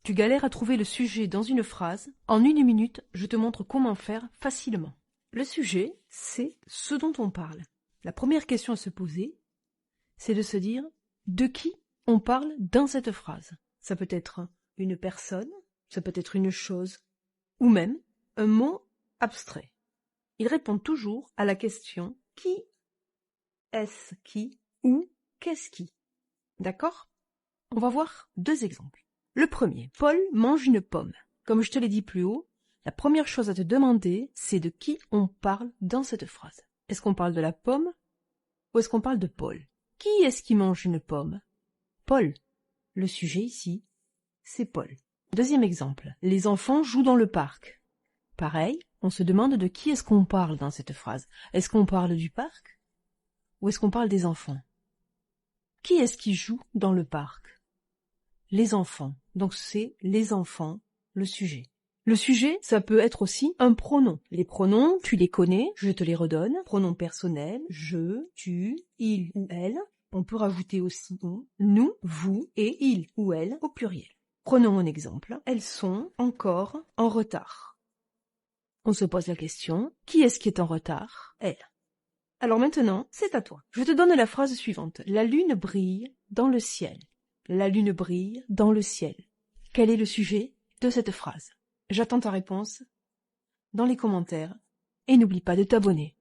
Tu galères à trouver le sujet dans une phrase. En 1 minute, je te montre comment faire facilement. Le sujet, c'est ce dont on parle. La première question à se poser, c'est de se dire de qui on parle dans cette phrase. Ça peut être une personne, ça peut être une chose, ou même un mot abstrait. Il répond toujours à la question qui est-ce qui ou qu'est-ce qui. D'accord? On va voir 2 exemples. Le premier, Paul mange une pomme. Comme je te l'ai dit plus haut, la première chose à te demander, c'est de qui on parle dans cette phrase. Est-ce qu'on parle de la pomme ou est-ce qu'on parle de Paul? Qui est-ce qui mange une pomme? Paul. Le sujet ici, c'est Paul. Deuxième exemple, les enfants jouent dans le parc. Pareil, on se demande de qui est-ce qu'on parle dans cette phrase. Est-ce qu'on parle du parc ou est-ce qu'on parle des enfants? Qui est-ce qui joue dans le parc? Les enfants. Donc c'est les enfants, le sujet. Le sujet, ça peut être aussi un pronom. Les pronoms, tu les connais, je te les redonne. Pronoms personnels, je, tu, il ou elle. On peut rajouter aussi on, nous, vous et il ou elle au pluriel. Prenons un exemple. Elles sont encore en retard. On se pose la question, qui est-ce qui est en retard? Elle. Alors maintenant, c'est à toi. Je te donne la phrase suivante. La lune brille dans le ciel. La lune brille dans le ciel. Quel est le sujet de cette phrase? J'attends ta réponse dans les commentaires et n'oublie pas de t'abonner.